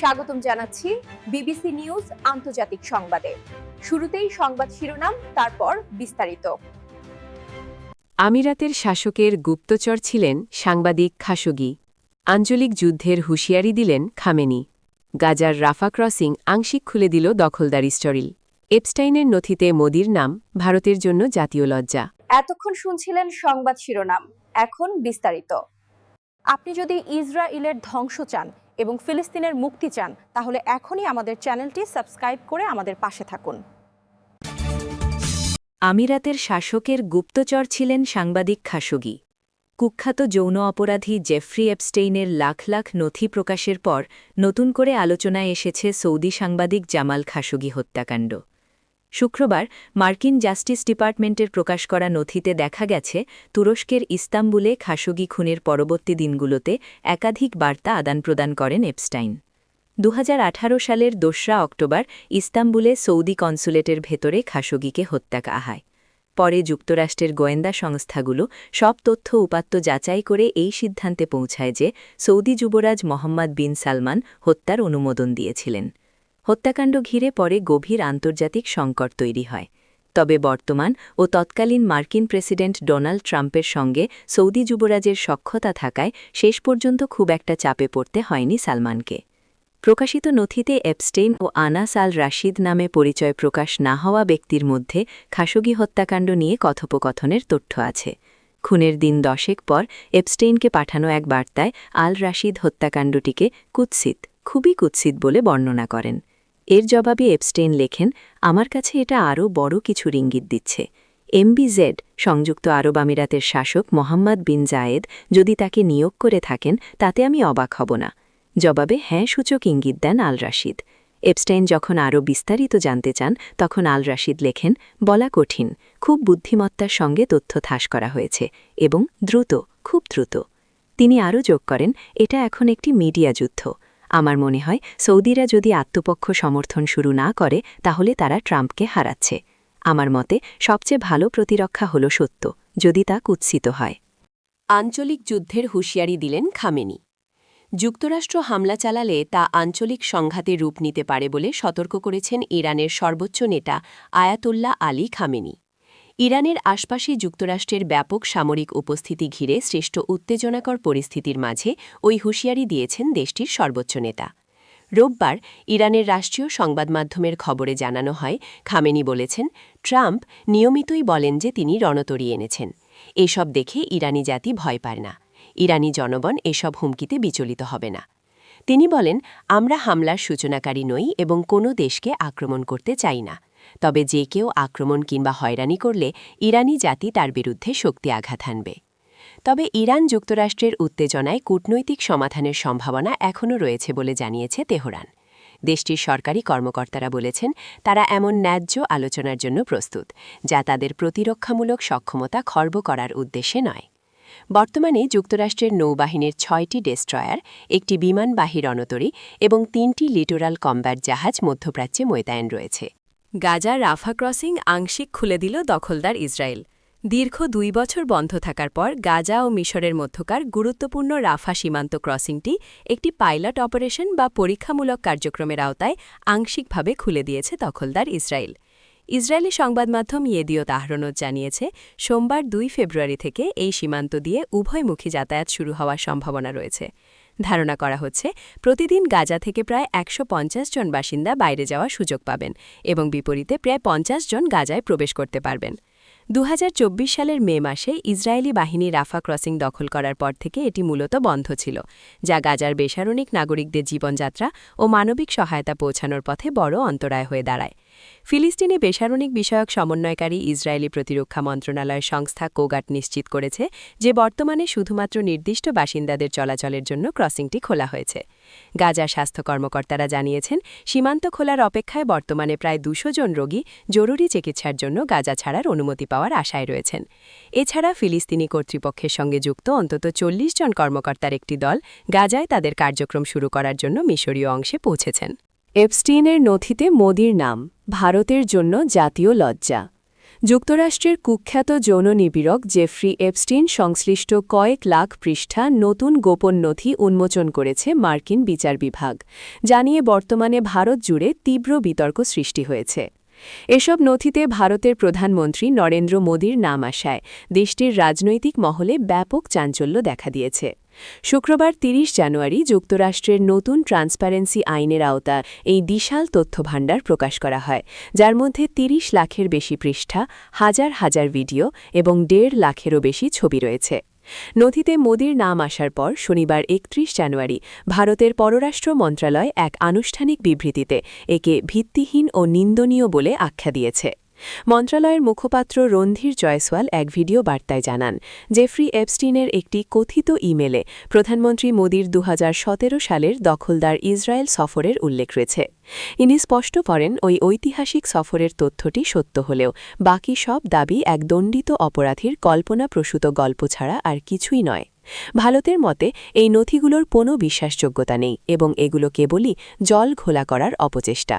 স্বাগতম জানাচ্ছি BBC news আন্তর্জাতিক সংবাদে। শুরুতেই সংবাদ শিরোনাম, তারপর বিস্তারিত। আমিরাতের শাসকের গুপ্তচর ছিলেন সাংবাদিক খাশোগি। আঞ্চলিক যুদ্ধের হুঁশিয়ারি দিলেন খামেনি। গাজার রাফা ক্রসিং আংশিক খুলে দিল দখলদার ইসরায়েল। এপস্টাইনের নথিতে মোদির নাম, ভারতের জন্য জাতীয় লজ্জা। এতক্ষণ শুনছিলেন সংবাদ শিরোনাম, এখন বিস্তারিত। আপনি যদি ইসরায়েলের ধ্বংস চান এবং ফিলিস্তিনের মুক্তি চান, তাহলে এখনই আমাদের চ্যানেলটি সাবস্ক্রাইব করে আমাদের পাশে থাকুন। আমিরাতের শাসকের গুপ্তচর ছিলেন সাংবাদিক খাশোগি। কুখ্যাত যৌন অপরাধী জেফ্রি এপস্টেইনের লাখ লাখ নথি প্রকাশের পর নতুন করে আলোচনায় এসেছে সৌদি সাংবাদিক জামাল খাশোগি হত্যাকাণ্ড। শুক্রবার মার্কিন জাস্টিস ডিপার্টমেন্টের প্রকাশ করা নথিতে দেখা গেছে, তুরস্কের ইস্তাম্বুলে খাশোগি খুনের পরবর্তী দিনগুলোতে একাধিক বার্তা আদান-প্রদান করেন এপস্টাইন। 2018 সালের 2 অক্টোবর ইস্তাম্বুলে সৌদি কনসুলেটের ভেতরে খাশোগিকে হত্যা করা হয়। পরে যুক্তরাষ্ট্রের গোয়েন্দা সংস্থাগুলো সব তথ্য উপাত্ত যাচাই করে এই সিদ্ধান্তে পৌঁছায় যে সৌদি যুবরাজ মোহাম্মদ বিন সালমান হত্যার অনুমোদন দিয়েছিলেন। হত্যাকাণ্ড ঘিরে পরে গভীর আন্তর্জাতিক সংকট তৈরি হয়। তবে বর্তমান ও তৎকালীন মার্কিন প্রেসিডেন্ট ডোনাল্ড ট্রাম্পের সঙ্গে সৌদি যুবরাজের সখ্যতা থাকায় শেষ পর্যন্ত খুব একটা চাপে পড়তে হয়নি সালমানকে। প্রকাশিত নথিতে এপস্টেইন ও আনাস আল রাশিদ নামে পরিচয় প্রকাশ না হওয়া ব্যক্তির মধ্যে খাশোগি হত্যাকাণ্ড নিয়ে কথোপকথনের তথ্য আছে। খুনের দিন 10 পর এপস্টেইনকে পাঠানো এক বার্তায় আল রাশিদ হত্যাকাণ্ডটিকে কুৎসিত, খুবই কুৎসিত বলে বর্ণনা করেন। এর জবাবে এপস্টেইন লেখেন, আমার কাছে এটা আরও বড় কিছুর ইঙ্গিত দিচ্ছে। MBZ সংযুক্ত আরব আমিরাতের শাসক মোহাম্মদ বিন জায়েদ যদি তাকে নিয়োগ করে থাকেন, তাতে আমি অবাক হব না। জবাবে হ্যাঁ সূচক ইঙ্গিত দেন আল রাশিদ। এপস্টাইন যখন আরও বিস্তারিত জানতে চান, তখন আল রাশিদ লেখেন, বলা কঠিন, খুব বুদ্ধিমত্তার সঙ্গে তথ্য ফাঁস করা হয়েছে এবং দ্রুত, খুব দ্রুত। তিনি আরও যোগ করেন, এটা এখন একটি মিডিয়া যুদ্ধ। আমার মনে হয় সৌদিরা যদি আত্মপক্ষ সমর্থন শুরু না করে, তাহলে তারা ট্রাম্পকে হারাচ্ছে। আমার মতে সবচেয়ে ভালো প্রতিরক্ষা হল সত্য, যদি তা কুৎসিত হয়। আঞ্চলিক যুদ্ধের হুঁশিয়ারি দিলেন খামেনি। যুক্তরাষ্ট্র হামলা চালালে তা আঞ্চলিক সংঘাতে রূপ নিতে পারে বলে সতর্ক করেছেন ইরানের সর্বোচ্চ নেতা আয়াতুল্লাহ আলী খামেনি। ইরানের আশপাশে যুক্তরাষ্ট্রের ব্যাপক সামরিক উপস্থিতি ঘিরে সৃষ্ট উত্তেজনাকর পরিস্থিতির মাঝে ওই হুঁশিয়ারি দিয়েছেন দেশটির সর্বোচ্চ নেতা। রোববার ইরানের রাষ্ট্রীয় সংবাদ মাধ্যমের খবরে জানানো হয়, খামেনি বলেছেন, ট্রাম্প নিয়মিতই বলেন যে তিনি রণতরী এনেছেন। এসব দেখে ইরানি জাতি ভয় পায় না। ইরানি জনগণ এসব হুমকিতে বিচলিত হবে না। তিনি বলেন, আমরা হামলার সূচনাকারী নই এবং কোনো দেশকে আক্রমণ করতে চাই না। তবে যে কেউ আক্রমণ কিংবা হয়রানি করলে ইরানি জাতি তার বিরুদ্ধে শক্তি আঘাত হানবে। তবে ইরান যুক্তরাষ্ট্রের উত্তেজনায় কূটনৈতিক সমাধানের সম্ভাবনা এখনও রয়েছে বলে জানিয়েছে তেহরান। দেশটির সরকারি কর্মকর্তারা বলেছেন, তারা এমন ন্যায্য আলোচনার জন্য প্রস্তুত, যা তাদের প্রতিরক্ষামূলক সক্ষমতা খর্ব করার উদ্দেশ্যে নয়। বর্তমানে যুক্তরাষ্ট্রের নৌবাহিনীর 6টি ডেস্ট্রয়ার, একটি বিমানবাহী রণতরী এবং 3টি লিটোরাল কম্ব্যাট জাহাজ মধ্যপ্রাচ্যে মোতায়েন রয়েছে। গাজার রাফা ক্রসিং আংশিক খুলে দিল দখলদার ইসরায়েল। দীর্ঘ 2 বছর বন্ধ থাকার পর গাজা ও মিশরের মধ্যকার গুরুত্বপূর্ণ রাফা সীমান্ত ক্রসিংটি একটি পাইলট অপারেশন বা পরীক্ষামূলক কার্যক্রমের আওতায় আংশিকভাবে খুলে দিয়েছে দখলদার ইসরায়েল। ইসরায়েলি সংবাদ মাধ্যম ইয়েদিওত আহরোনট জানিয়েছে, সোমবার 2 ফেব্রুয়ারি থেকে এই সীমান্ত দিয়ে উভয়মুখী যাতায়াত শুরু হওয়ার সম্ভাবনা রয়েছে। ধারণা করা হচ্ছে, প্রতিদিন গাজা থেকে প্রায় 150 জন বাসিন্দা বাইরে যাওয়ার সুযোগ পাবেন এবং বিপরীতে প্রায় 50 জন গাজায় প্রবেশ করতে পারবেন। 2024 সালের মে মাসে ইসরায়েলি বাহিনী রাফা ক্রসিং দখল করার পর থেকে এটি মূলত বন্ধ ছিল, যা গাজার বেসামরিক নাগরিকদের জীবনযাত্রা ও মানবিক সহায়তা পৌঁছানোর পথে বড় অন্তরায় হয়ে দাঁড়ায়। ফিলিস্তিনি বেসামরিক বিষয়ক সমন্বয়কারী ইসরায়েলি প্রতিরক্ষা মন্ত্রণালয়ের সংস্থা কোগাট নিশ্চিত করেছে যে বর্তমানে শুধুমাত্র নির্দিষ্ট বাসিন্দাদের চলাচলের জন্য ক্রসিংটি খোলা হয়েছে। গাজা স্বাস্থ্য কর্মকর্তারা জানিয়েছেন, সীমান্ত খোলার অপেক্ষায় বর্তমানে প্রায় 200 জন রোগী জরুরি চিকিৎসার জন্য গাজা ছাড়ার অনুমতি পাওয়ার আশায় রয়েছেন। এছাড়া ফিলিস্তিনি কর্তৃপক্ষের সঙ্গে যুক্ত অন্তত 40 জন কর্মকর্তার একটি দল গাজায় তাদের কার্যক্রম শুরু করার জন্য মিশরীয় অংশে পৌঁছেছেন। এপস্টিনের নথিতে মোদির নাম, ভারতের জন্য জাতীয় লজ্জা। যুক্তরাষ্ট্রের কুখ্যাত যৌন নিপীড়ক জেফ্রি এপস্টিন সংশ্লিষ্ট কয়েক লাখ পৃষ্ঠা নতুন গোপন নথি উন্মোচন করেছে মার্কিন বিচার বিভাগ, জানিয়ে বর্তমানে ভারত জুড়ে তীব্র বিতর্ক সৃষ্টি হয়েছে। এসব নথিতে ভারতের প্রধানমন্ত্রী নরেন্দ্র মোদীর নাম আসায় দেশটির রাজনৈতিক মহলে ব্যাপক চাঞ্চল্য দেখা দিয়েছে। শুক্রবার ৩০ জানুয়ারি যুক্তরাষ্ট্রের নতুন ট্রান্সপারেন্সি আইনের আওতা এই বিশাল তথ্যভাণ্ডার প্রকাশ করা হয়, যার মধ্যে ৩০ লাখের বেশি পৃষ্ঠা, হাজার হাজার ভিডিও এবং ১.৫ লাখেরও বেশি ছবি রয়েছে। নথিতে মোদির নাম আসার পর শনিবার ৩১ জানুয়ারি ভারতের পররাষ্ট্র মন্ত্রণালয় এক আনুষ্ঠানিক বিবৃতিতে একে ভিত্তিহীন ও নিন্দনীয় বলে আখ্যা দিয়েছে। মন্ত্রণালয়ের মুখপাত্র রণধীর জয়সওয়াল এক ভিডিও বার্তায় জানান, জেফ্রি এপস্টিনের একটি কথিত ইমেলে প্রধানমন্ত্রী মোদির ২০১৭ সালের দখলদার ইসরায়েল সফরের উল্লেখ রয়েছে। ইনি স্পষ্ট করেন ওই ঐতিহাসিক সফরের তথ্যটি সত্য হলেও বাকি সব দাবি এক দণ্ডিত অপরাধীর কল্পনাপ্রসূত গল্প ছাড়া আর কিছুই নয়। ভারতের মতে এই নথিগুলোর কোনো বিশ্বাসযোগ্যতা নেই এবং এগুলো কেবলই জল ঘোলা করার অপচেষ্টা।